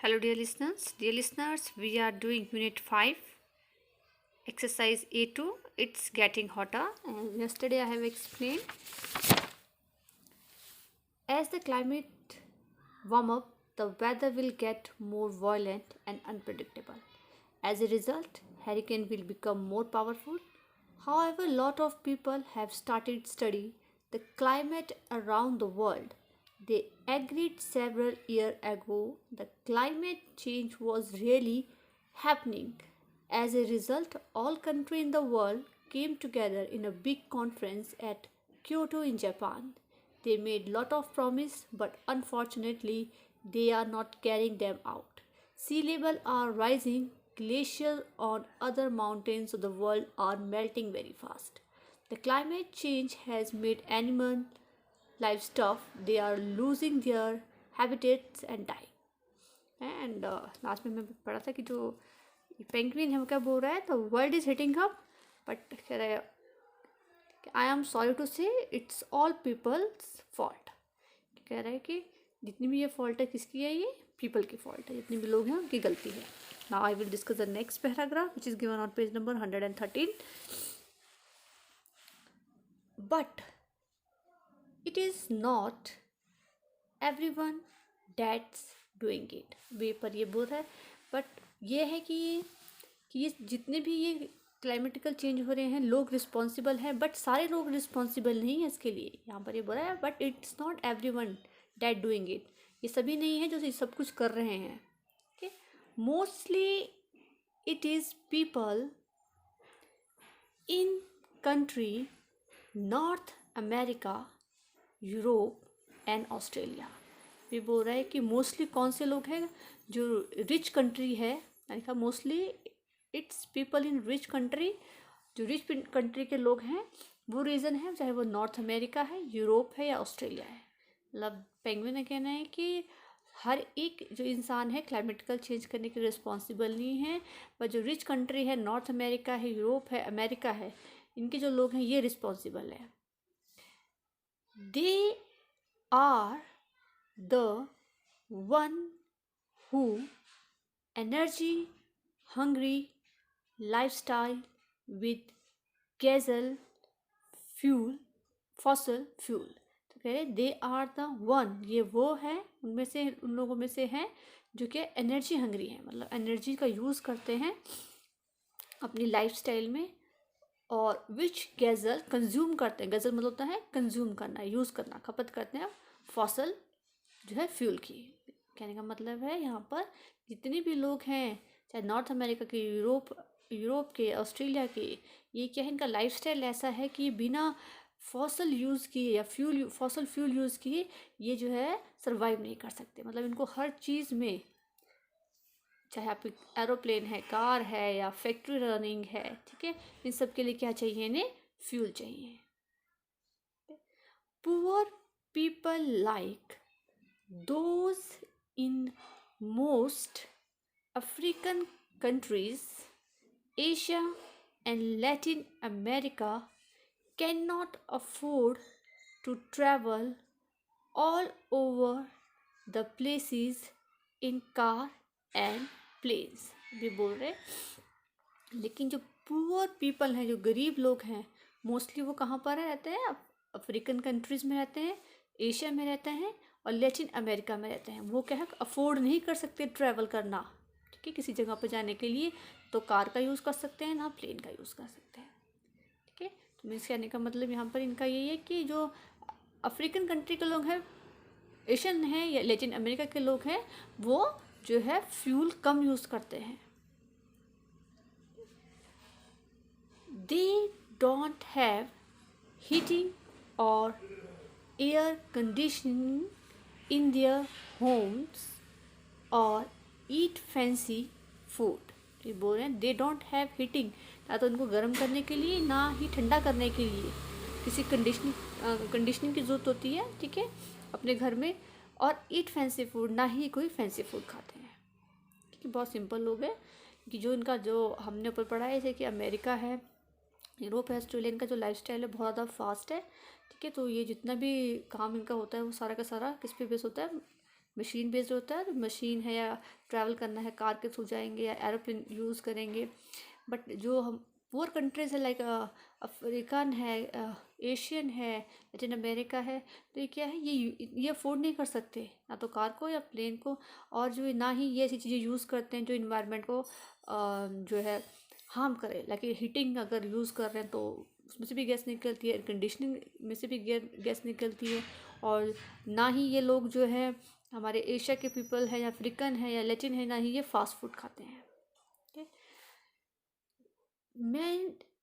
Hello, dear listeners. Dear listeners, we are doing Unit 5, Exercise A2. It's getting hotter. And yesterday I have explained as the climate warm up, the weather will get more violent and unpredictable. As a result, hurricane will become more powerful. However, a lot of people have started study the climate around the world. They agreed several years ago the climate change was really happening. As a result, all countries in the world came together in a big conference at Kyoto in Japan. They made lot of promise, but unfortunately they are not carrying them out. Sea level are rising, glaciers on other mountains of the world are melting very fast. The climate change has made animal livestock they are losing their habitats and dying. And last में मैं पढ़ा था कि जो penguin है वो क्या बोल रहा है, the world is heating up but कह रहा है I am sorry to say it's all people's fault. कह रहा है कि जितनी भी ये फॉल्ट है किसकी है, ये पीपल की फॉल्ट है, जितने भी लोग हैं उनकी गलती है। Now I will discuss the next paragraph which is given on page number 113. But it is not everyone that's doing it. वे पर ये बोल रहा है बट ये है कि ये जितने भी ये क्लाइमेटिकल चेंज हो रहे हैं लोग रिस्पॉन्सिबल हैं, बट सारे लोग रिस्पॉन्सिबल नहीं है इसके लिए। यहाँ पर ये बोल रहा है but it's not everyone that doing it. ये सभी नहीं है जो ये सब कुछ कर रहे हैं। Okay, mostly it is people in country north America, Europe and Australia. ये बोल रहा है कि मोस्टली कौन से लोग हैं जो रिच कंट्री है, यानी कि mostly it's people in rich country. जो रिच कंट्री के लोग हैं वो रीज़न है, चाहे वो नॉर्थ अमेरिका है, यूरोप है या ऑस्ट्रेलिया है। मतलब पेंगुइन का कहना है कि हर एक जो इंसान है क्लाइमेटिकल चेंज करने के रिस्पॉन्सिबल नहीं है, पर जो रिच कंट्री है, नॉर्थ अमेरिका है, यूरोप है, अमेरिका है, इनके जो लोग हैं ये रिस्पॉन्सिबल है। They are the one who energy hungry lifestyle with diesel fuel fossil fuel। तो कह रहे दे आर द वन, ये वो है उनमें से, उन लोगों में से हैं जो कि एनर्जी हंग्री हैं, मतलब एनर्जी का यूज़ करते हैं अपनी लाइफस्टाइल में, और विच गैजल कंज्यूम करते हैं। गैजल मतलब होता है कंज्यूम करना, यूज़ करना, खपत करते हैं फॉसल जो है फ्यूल की। कहने का मतलब है यहाँ पर जितने भी लोग हैं, चाहे नॉर्थ अमेरिका के, यूरोप के, ऑस्ट्रेलिया के, ये क्या है, इनका लाइफस्टाइल ऐसा है कि बिना फॉसल यूज़ किए या फॉसल फ्यूल यूज़ किए ये जो है सर्वाइव नहीं कर सकते। मतलब इनको हर चीज़ में, चाहे आप एरोप्लेन है, कार है या फैक्ट्री रनिंग है, ठीक है, इन सब के लिए क्या चाहिए, इन्हें फ्यूल चाहिए। Poor people like those in most African countries, Asia and Latin America cannot afford to travel all over the places in car and planes। भी बोल रहे लेकिन जो पुअर पीपल हैं, जो गरीब लोग हैं, मोस्टली वो कहाँ पर रहते हैं, अफ्रीकन कंट्रीज़ में रहते हैं, एशिया में रहते हैं और लैटिन अमेरिका में रहते हैं। वो क्या है, अफोर्ड नहीं कर सकते ट्रैवल करना, ठीक है, किसी जगह पर जाने के लिए, तो कार का यूज़ कर सकते हैं ना प्लेन का यूज़ कर सकते हैं, ठीक है। तो मीन्स कहने का मतलब यहाँ पर इनका यही है कि जो अफ्रीकन कंट्री के लोग हैं, एशियन हैं या लैटिन अमेरिका के लोग हैं, वो जो है फ्यूल कम यूज़ करते हैं। दे डोंट हैव हीटिंग और air conditioning in their homes or eat fancy food। ये बोल रहे हैं they don't have heating, ना तो उनको गर्म करने के लिए ना ही ठंडा करने के लिए किसी कंडीशनिंग की ज़रूरत होती है, ठीक है, अपने घर में, और ईट फैंसी फूड, ना ही कोई फैंसी फूड खाते हैं। ठीक है, बहुत सिंपल लोग हैं कि जो इनका जो हमने ऊपर पढ़ा है, जैसे कि अमेरिका है, यूरोप है, ऑस्ट्रेलिया, इनका जो लाइफस्टाइल है बहुत ज़्यादा फास्ट है, ठीक है। तो ये जितना भी काम इनका होता है वो सारा का सारा किस पे बेस होता है, मशीन बेस्ड होता है, तो मशीन है या ट्रैवल करना है कार के थ्रू जाएंगे या एरोप्लेन यूज़ करेंगे। बट जो हम पुअर कंट्रीज है लाइक अफ्रीकन है, एशियन है, लैटिन अमेरिका है, तो ये क्या है, ये अफोर्ड नहीं कर सकते ना तो कार को या प्लेन को, और जो ना ही ये ऐसी चीज़ें यूज़ करते हैं जो इन्वायरमेंट को जो है हार्म करे। लाइक हीटिंग अगर यूज़ कर रहे हैं तो उसमें से भी गैस निकलती है, एयर कंडीशनिंग में से भी गैस निकलती है। और ना ही ये लोग जो है हमारे एशिया के पीपल हैं या अफ्रीकन है या लैटिन है, ना ही ये फास्ट फूड खाते हैं।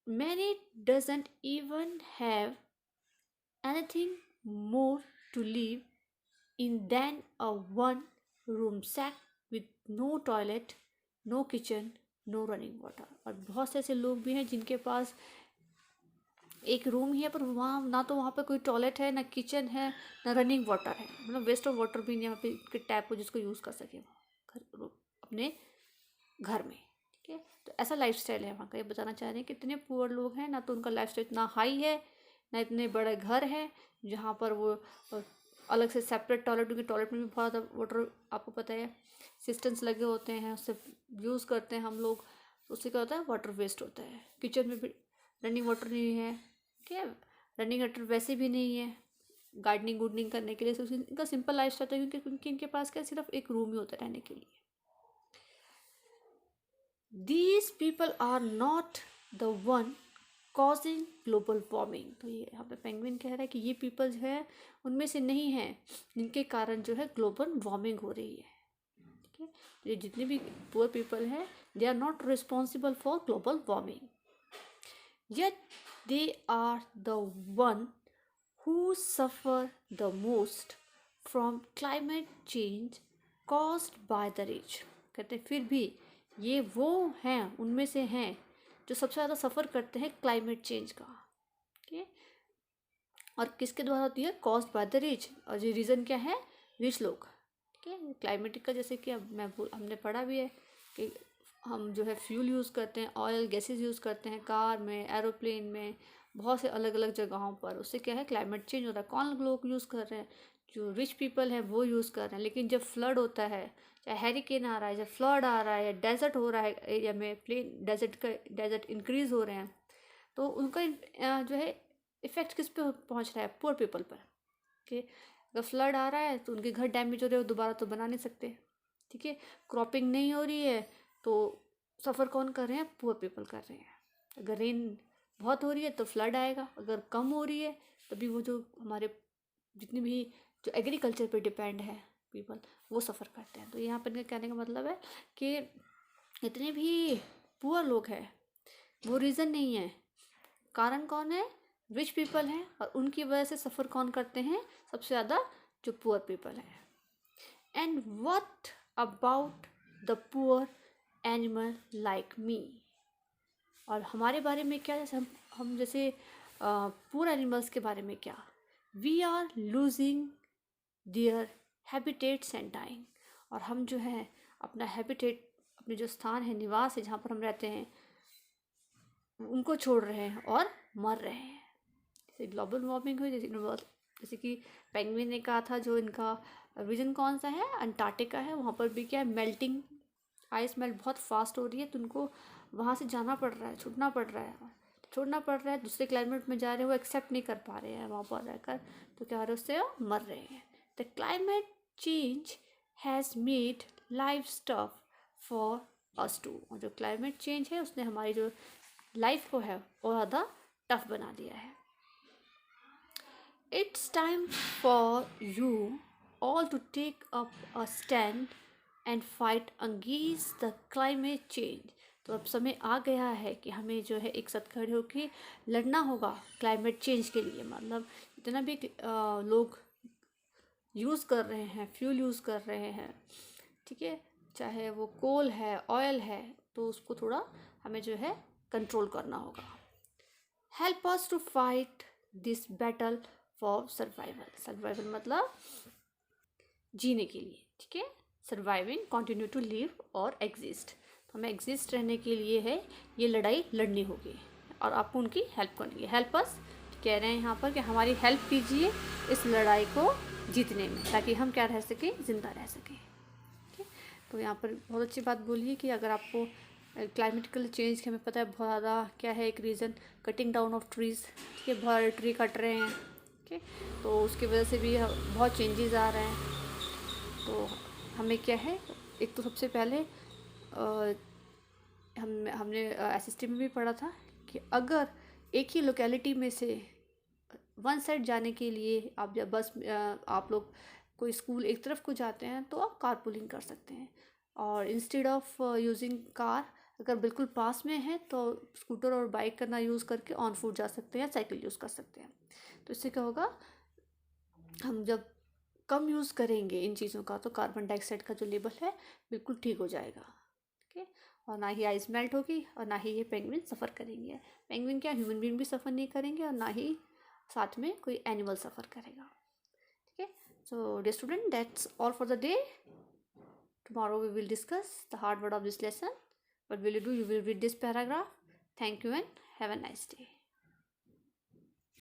Many doesn't even have anything more to live in than a one room shack with no toilet, no kitchen, no running water। और बहुत से ऐसे लोग भी हैं जिनके पास एक रूम ही है, पर वहाँ ना तो वहाँ पे कोई टॉयलेट है, ना किचन है, ना रनिंग वाटर है, मतलब वेस्ट ऑफ वाटर भी नहीं यहाँ पे टैप हो जिसको यूज़ कर सके घर अपने घर में। ठीक है, तो ऐसा लाइफस्टाइल है वहाँ का। ये बताना चाह रहे हैं कि इतने पुअर लोग हैं, ना तो उनका लाइफस्टाइल इतना हाई है, ना इतने बड़े घर हैं जहाँ पर वो अलग से सेपरेट टॉयलेट, क्योंकि टॉयलेट में भी बहुत ज़्यादा वाटर आपको पता है सिस्टम्स लगे होते हैं, उससे यूज़ करते हैं हम लोग, उससे क्या होता है वाटर वेस्ट होता है। किचन में भी रनिंग वाटर नहीं है, क्या रनिंग वाटर वैसे भी नहीं है गार्डनिंग गुडनिंग करने के लिए। इनका सिंपल लाइफ स्टाइल है क्योंकि इनके पास क्या सिर्फ एक रूम ही होता है रहने के लिए। These people are not the one causing global warming। तो ये यहाँ पे पेंगुइन कह रहा है कि ये पीपल जो है उनमें से नहीं है जिनके कारण जो है ग्लोबल वार्मिंग हो रही है। ठीक है, तो ये जितने भी पुअर पीपल हैं they are not responsible for global warming, yet they are the one who suffer the most from climate change caused by the rich। कहते हैं फिर भी ये वो हैं, उनमें से हैं जो सबसे ज़्यादा सफ़र करते हैं क्लाइमेट चेंज का। ठीक, और किसके द्वारा होती है, कॉज्ड बाय द रिच। और ये रीज़न क्या है, रिच लोग। ठीक है, क्लाइमेटिक का जैसे कि अब हमने पढ़ा भी है कि हम जो है फ्यूल यूज़ करते हैं, ऑयल गैसेस यूज़ करते हैं कार में, एरोप्लेन में, बहुत से अलग अलग जगहों पर। उससे क्या है क्लाइमेट चेंज हो रहा है। कौन लोग यूज़ कर रहे हैं, जो रिच पीपल हैं वो यूज़ कर रहे हैं। लेकिन जब फ्लड होता है, चाहे हैरिकेन आ रहा है, जब फ्लड आ रहा है, या डेजर्ट हो रहा है एरिया में, प्लेन डेजर्ट इंक्रीज़ हो रहे हैं, तो उनका जो है इफ़ेक्ट किस पे पहुंच रहा है, पुअर पीपल पर। कि अगर फ्लड आ रहा है तो उनके घर डैमेज हो रहे हो, दोबारा तो बना नहीं सकते। ठीक है, क्रॉपिंग नहीं हो रही है तो सफ़र कौन कर रहे हैं, पुअर पीपल कर रहे हैं। अगर रेन बहुत हो रही है तो फ्लड आएगा, अगर कम हो रही है तभी वो जो हमारे जितनी भी जो एग्रीकल्चर पे डिपेंड है पीपल, वो सफ़र करते हैं। तो यहाँ पर कहने का मतलब है कि इतने भी पुअर लोग हैं वो रीज़न नहीं है, कारण कौन है, रिच पीपल हैं, और उनकी वजह से सफ़र कौन करते हैं सबसे ज़्यादा, जो पुअर पीपल हैं। And what about the poor animal like me. और हमारे बारे में क्या, जैसे हम जैसे पुअर एनिमल्स के बारे में क्या, we are losing their habitats and dying. और हम जो है अपना हैबिटेट, अपने जो स्थान है, निवास है, जहाँ पर हम रहते हैं, उनको छोड़ रहे हैं और मर रहे हैं। जैसे ग्लोबल वार्मिंग हुई, जैसे कि पेंगुइन ने कहा था, जो इनका रीजन कौन सा है, अंटार्कटिका है। वहाँ पर भी क्या है, मेल्टिंग, आइस मेल्ट बहुत फास्ट हो रही है, तो उनको वहाँ से जाना पड़ रहा है, छोड़ना पड़ रहा है, दूसरे क्लाइमेट में जा रहे हैं, वो एक्सेप्ट नहीं कर पा रहे हैं वहाँ पर रहकर, तो क्या हो रहा है, उससे वो मर रहे हैं। The climate change has made life tough for us too. और जो क्लाइमेट चेंज है उसने हमारी जो लाइफ को है और ज़्यादा टफ बना दिया है। It's time for you all to take up a stand and fight against the climate change. तो अब समय आ गया है कि हमें जो है एक साथ खड़े होकर लड़ना होगा क्लाइमेट चेंज के लिए। मतलब जितना भी लोग यूज़ कर रहे हैं, फ्यूल यूज़ कर रहे हैं, ठीक है, चाहे वो कोल है, ऑयल है, तो उसको थोड़ा हमें जो है कंट्रोल करना होगा। Help us to fight this battle for survival मतलब जीने के लिए। ठीक है, सर्वाइविंग, कंटिन्यू टू लिव और एग्जिस्ट। तो हमें एग्जिस्ट रहने के लिए है ये लड़ाई लड़नी होगी, और आपको उनकी हेल्प करनी है। हेल्प अस कह रहे हैं यहाँ पर कि हमारी हेल्प कीजिए इस लड़ाई को जीतने में, ताकि हम क्या रह सकें, ज़िंदा रह सकें। ठीक है, तो यहाँ पर बहुत अच्छी बात बोली है कि अगर आपको क्लाइमेटिकल चेंज के, हमें पता है बहुत ज़्यादा क्या है एक reason, cutting down of trees. ठीक है, बहुत सारे ट्री कट रहे हैं। ठीक है, तो उसकी वजह से भी बहुत चेंजेस आ रहे हैं। तो हमें क्या है, एक तो सबसे पहले हमने एसएसटी में भी पढ़ा था कि अगर एक ही लोकेलिटी में से वन साइड जाने के लिए आप जब बस आप लोग कोई स्कूल एक तरफ को जाते हैं तो आप कारपूलिंग कर सकते हैं, और इंस्टेड ऑफ यूजिंग कार, अगर बिल्कुल पास में है तो स्कूटर और बाइक करना यूज़ करके ऑन फुट जा सकते हैं, साइकिल यूज़ कर सकते हैं। तो इससे क्या होगा, हम जब कम यूज़ करेंगे इन चीज़ों का तो कार्बन डाइऑक्साइड का जो लेवल है बिल्कुल ठीक हो जाएगा। ठीक है, और ना ही आइस मेल्ट होगी और ना ही ये पेंगुइन सफ़र करेंगे। पेंगुइन क्या, ह्यूमन बीइंग भी सफ़र नहीं करेंगे और ना ही साथ में कोई एनिमल सफ़र करेगा। ठीक है, so dear student, that's all for the day. Tomorrow we will discuss the hard word of this lesson. What will you do? You will read this paragraph. Thank you and have a nice day.